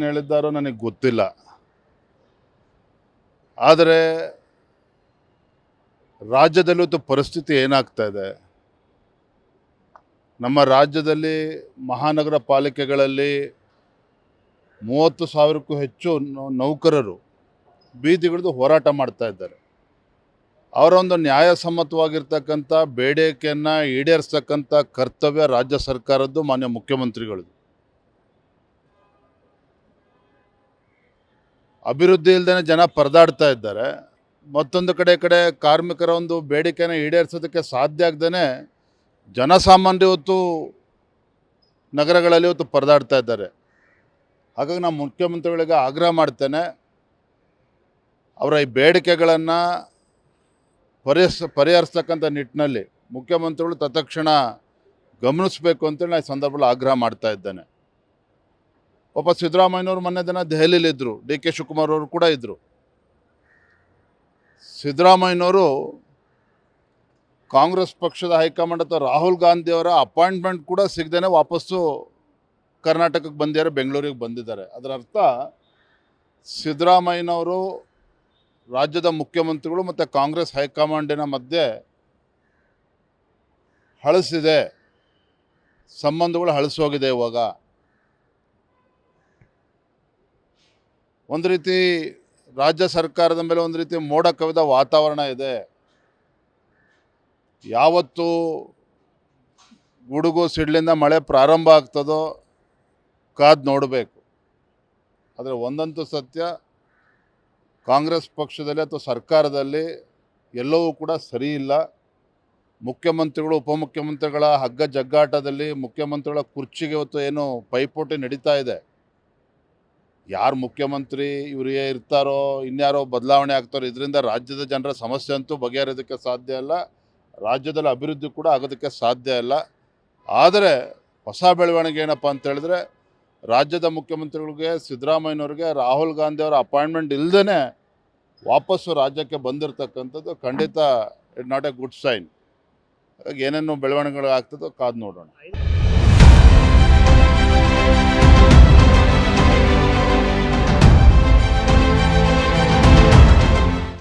ಹೇಳಿದ್ದಾರೋ ನನಗೆ ಗೊತ್ತಿಲ್ಲ. ಆದರೆ ರಾಜ್ಯದಲ್ಲಿ ಇವತ್ತು ಪರಿಸ್ಥಿತಿ ಏನಾಗ್ತಾ ಇದೆ, ನಮ್ಮ ರಾಜ್ಯದಲ್ಲಿ ಮಹಾನಗರ ಪಾಲಿಕೆಗಳಲ್ಲಿ 30,000ಕ್ಕೂ ಹೆಚ್ಚು ನೌಕರರು ಬೀದಿಗಿಳಿದು ಹೋರಾಟ ಮಾಡ್ತಾ ಇದ್ದಾರೆ. ಅವರ ಒಂದು ನ್ಯಾಯಸಮ್ಮತವಾಗಿರ್ತಕ್ಕಂಥ ಬೇಡಿಕೆಯನ್ನು ಈಡೇರಿಸ್ತಕ್ಕಂಥ ಕರ್ತವ್ಯ ರಾಜ್ಯ ಸರ್ಕಾರದ್ದು, ಮಾನ್ಯ ಮುಖ್ಯಮಂತ್ರಿಗಳದ್ದು. ಅಭಿವೃದ್ಧಿ ಇಲ್ಲದೇ ಜನ ಪರದಾಡ್ತಾ ಇದ್ದಾರೆ. ಮತ್ತೊಂದು ಕಡೆ ಕಾರ್ಮಿಕರ ಒಂದು ಬೇಡಿಕೆನ ಈಡೇರಿಸೋದಕ್ಕೆ ಸಾಧ್ಯ ಆಗದೇ ಜನಸಾಮಾನ್ಯರು ಇವತ್ತು ನಗರಗಳಲ್ಲಿ ಇವತ್ತು ಪರದಾಡ್ತಾ ಇದ್ದಾರೆ. ಹಾಗಾಗಿ ನಾನು ಮುಖ್ಯಮಂತ್ರಿಗಳಿಗೆ ಆಗ್ರಹ ಮಾಡ್ತೇನೆ, ಅವರ ಈ ಬೇಡಿಕೆಗಳನ್ನು ಪರಿಹರಿಸ್ತಕ್ಕಂಥ ನಿಟ್ಟಿನಲ್ಲಿ ಮುಖ್ಯಮಂತ್ರಿಗಳು ತತ್ಕ್ಷಣ ಗಮನಿಸಬೇಕು ಅಂತೇಳಿ ನಾನು ಈ ಸಂದರ್ಭದಲ್ಲಿ ಆಗ್ರಹ ಮಾಡ್ತಾ ಇದ್ದೇನೆ. ಒಬ್ಬ ಸಿದ್ದರಾಮಯ್ಯನವರು ಮೊನ್ನೆ ದಿನ ದೆಹಲಿಯಲ್ಲಿದ್ದರು, ಡಿ ಕೆ ಶಿವಕುಮಾರ್ ಅವರು ಕೂಡ ಇದ್ದರು. ಸಿದ್ದರಾಮಯ್ಯನವರು ಕಾಂಗ್ರೆಸ್ ಪಕ್ಷದ ಹೈಕಮಾಂಡ್ ಅಥವಾ ರಾಹುಲ್ ಗಾಂಧಿ ಅವರ ಅಪಾಯಿಂಟ್ಮೆಂಟ್ ಕೂಡ ಸಿಗದೇ ವಾಪಸ್ಸು ಕರ್ನಾಟಕಕ್ಕೆ ಬಂದಿದ್ದಾರೆ, ಬೆಂಗಳೂರಿಗೆ ಬಂದಿದ್ದಾರೆ. ಅದರ ಅರ್ಥ ಸಿದ್ದರಾಮಯ್ಯನವರು ರಾಜ್ಯದ ಮುಖ್ಯಮಂತ್ರಿಗಳು ಮತ್ತು ಕಾಂಗ್ರೆಸ್ ಹೈಕಮಾಂಡಿನ ಮಧ್ಯೆ ಹಳಸಿದೆ, ಸಂಬಂಧಗಳು ಹಳಸೋಗಿದೆ. ಇವಾಗ ಒಂದು ರೀತಿ ರಾಜ್ಯ ಸರ್ಕಾರದ ಮೇಲೆ ಒಂದು ರೀತಿ ಮೋಡ ಕವಿದ ವಾತಾವರಣ ಇದೆ. ಯಾವತ್ತು ಗುಡುಗು ಸಿಡ್ಲಿಂದ ಮಳೆ ಪ್ರಾರಂಭ ಆಗ್ತದೋ ಕಾದು ನೋಡಬೇಕು. ಆದರೆ ಒಂದಂತೂ ಸತ್ಯ, ಕಾಂಗ್ರೆಸ್ ಪಕ್ಷದಲ್ಲಿ ಅಥವಾ ಸರ್ಕಾರದಲ್ಲಿ ಎಲ್ಲವೂ ಕೂಡ ಸರಿ ಇಲ್ಲ. ಮುಖ್ಯಮಂತ್ರಿಗಳು ಉಪಮುಖ್ಯಮಂತ್ರಿಗಳ ಹಗ್ಗ ಜಗ್ಗಾಟದಲ್ಲಿ ಮುಖ್ಯಮಂತ್ರಿಗಳ ಕುರ್ಚಿಗೆ ಇವತ್ತು ಏನು ಪೈಪೋಟಿ ನಡೀತಾ ಇದೆ. ಯಾರು ಮುಖ್ಯಮಂತ್ರಿ ಇವರಿಗೆ ಇರ್ತಾರೋ, ಇನ್ಯಾರೋ ಬದಲಾವಣೆ ಆಗ್ತಾರೋ, ಇದರಿಂದ ರಾಜ್ಯದ ಜನರ ಸಮಸ್ಯೆ ಅಂತೂ ಬಗೆಹರೋದಕ್ಕೆ ಸಾಧ್ಯ ಇಲ್ಲ, ರಾಜ್ಯದಲ್ಲಿ ಅಭಿವೃದ್ಧಿ ಕೂಡ ಆಗೋದಕ್ಕೆ ಸಾಧ್ಯ ಇಲ್ಲ. ಆದರೆ ಹೊಸ ಬೆಳವಣಿಗೆ ಏನಪ್ಪ ಅಂತ ಹೇಳಿದ್ರೆ, ರಾಜ್ಯದ ಮುಖ್ಯಮಂತ್ರಿಗಳಿಗೆ ಸಿದ್ದರಾಮಯ್ಯನವ್ರಿಗೆ ರಾಹುಲ್ ಗಾಂಧಿ ಅವರ ಅಪಾಯಿಂಟ್ಮೆಂಟ್ ಇಲ್ಲದೇ ವಾಪಸ್ಸು ರಾಜ್ಯಕ್ಕೆ ಬಂದಿರತಕ್ಕಂಥದ್ದು ಖಂಡಿತ it not a good sign. ಹಾಗಾಗಿ ಏನೇನು ಬೆಳವಣಿಗೆಗಳು ಆಗ್ತದೋ ಕಾದು ನೋಡೋಣ.